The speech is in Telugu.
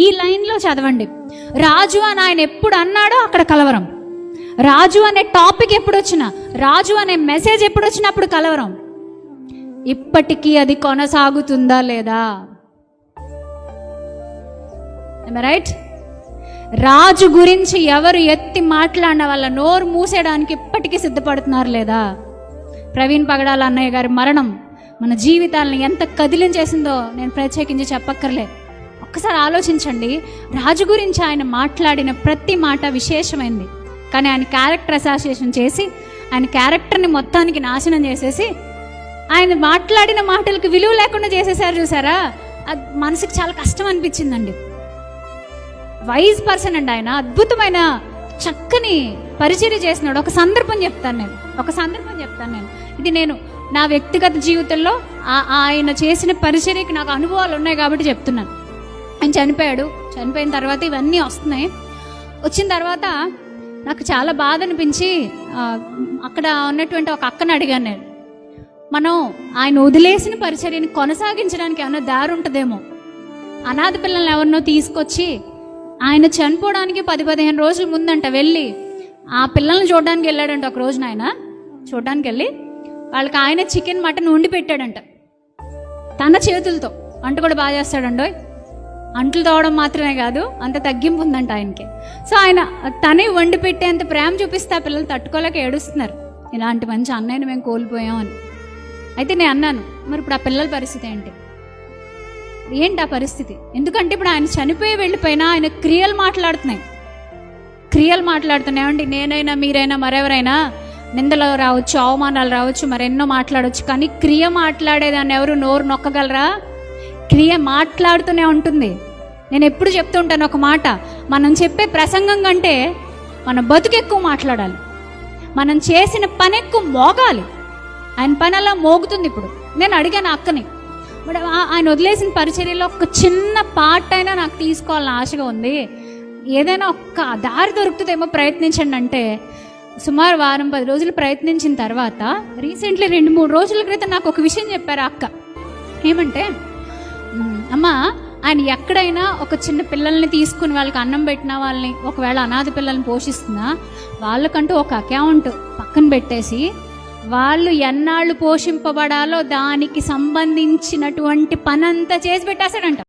ఈ లైన్లో చదవండి. రాజు అని ఆయన ఎప్పుడు అన్నాడో అక్కడ కలవరం. రాజు అనే టాపిక్ ఎప్పుడు వచ్చినా, రాజు అనే మెసేజ్ ఎప్పుడు వచ్చినా అప్పుడు కలవరం. ఇప్పటికీ అది కొనసాగుతుందా లేదా? రైట్? రాజు గురించి ఎవరు ఎత్తి మాట్లాడిన వాళ్ళ నోరు మూసేయడానికి ఇప్పటికీ సిద్ధపడుతున్నారు లేదా? ప్రవీణ్ పగడాల అన్నయ్య గారి మరణం మన జీవితాలను ఎంత కదిలించేసిందో నేను ప్రత్యేకించి చెప్పక్కర్లే. ఒక్కసారి ఆలోచించండి. రాజు గురించి ఆయన మాట్లాడిన ప్రతి మాట విశేషమైంది, కానీ ఆయన క్యారెక్టర్ అసాసియేషన్ చేసి ఆయన క్యారెక్టర్ని మొత్తానికి నాశనం చేసేసి ఆయన మాట్లాడిన మాటలకు విలువ లేకుండా చేసేసారు. చూసారా? అది మనసుకి చాలా కష్టం అనిపించిందండి. వైజ్ పర్సన్ అండి ఆయన, అద్భుతమైన చక్కని పరిచర్య చేసినాడు. ఒక సందర్భం చెప్తాను నేను. ఇది నేను నా వ్యక్తిగత జీవితంలో ఆయన చేసిన పరిచర్యకి నాకు అనుభవాలు ఉన్నాయి కాబట్టి చెప్తున్నాను. ఆయన చనిపోయిన తర్వాత ఇవన్నీ వస్తున్నాయి. వచ్చిన తర్వాత నాకు చాలా బాధ అనిపించి అక్కడ ఉన్నటువంటి ఒక అక్కని అడిగాను నేను, మనం ఆయన వదిలేసిన పరిచర్యని కొనసాగించడానికి ఏమైనా దారి ఉంటుందేమో. అనాథ పిల్లల్ని ఎవరినో తీసుకొచ్చి ఆయన చనిపోవడానికి 10-15 రోజుల ముందంట వెళ్ళి ఆ పిల్లల్ని చూడడానికి వెళ్ళాడంట. ఒక రోజున ఆయన చూడడానికి వెళ్ళి వాళ్ళకి ఆయన చికెన్ మటన్ వండి పెట్టాడంట తన చేతులతో. వంట కూడా బాగా చేస్తాడండోయ్. అంట్లు తోవడం మాత్రమే కాదు, అంత తగ్గింపు ఉందంట ఆయనకి. సో ఆయన తనే వండి పెట్టేంత ప్రేమ చూపిస్తే ఆ పిల్లలు తట్టుకోలేక ఏడుస్తున్నారు, ఇలాంటి మంచి అన్నయ్యని మేము కోల్పోయాం అని. అయితే నేను అన్నాను, మరి ఇప్పుడు ఆ పిల్లల పరిస్థితి ఏంటి ఆ పరిస్థితి? ఎందుకంటే ఇప్పుడు ఆయన చనిపోయి వెళ్ళిపోయినా ఆయన క్రియలు మాట్లాడుతున్నాయి. ఏమండి, నేనైనా మీరైనా మరెవరైనా నిందలు రావచ్చు, అవమానాలు రావచ్చు, మరెన్నో మాట్లాడవచ్చు, కానీ క్రియ మాట్లాడేదాన్ని ఎవరు నోరు నొక్కగలరా? క్రియ మాట్లాడుతూనే ఉంటుంది. నేను ఎప్పుడు చెప్తూ ఉంటాను ఒక మాట, మనం చెప్పే ప్రసంగం కంటే మన బతుకు ఎక్కువ మాట్లాడాలి, మనం చేసిన పని ఎక్కువ మోగాలి. ఆయన పని అలా మోగుతుంది. ఇప్పుడు నేను అడిగాను అక్కని, బట్ ఆయన వదిలేసిన పరిచర్యలో ఒక చిన్న పార్ట్ అయినా నాకు తీసుకోవాలని ఆశగా ఉంది, ఏదైనా ఒక్క దారి దొరుకుతుందేమో ప్రయత్నించండి అంటే, సుమారు 10 రోజులు ప్రయత్నించిన తర్వాత రీసెంట్లీ 2-3 రోజుల క్రితం నాకు ఒక విషయం చెప్పారు అక్క. ఏమంటే, అమ్మ ఆయన ఎక్కడైనా ఒక చిన్న పిల్లల్ని తీసుకుని వాళ్ళకి అన్నం పెట్టినా, వాళ్ళని ఒకవేళ అనాథ పిల్లల్ని పోషిస్తున్నా, వాళ్ళకంటూ ఒక అకౌంట్ పక్కన పెట్టేసి వాళ్ళు ఎన్నాళ్ళు పోషింపబడాలో దానికి సంబంధించినటువంటి పనంతా చేసి పెట్టేశాడంట.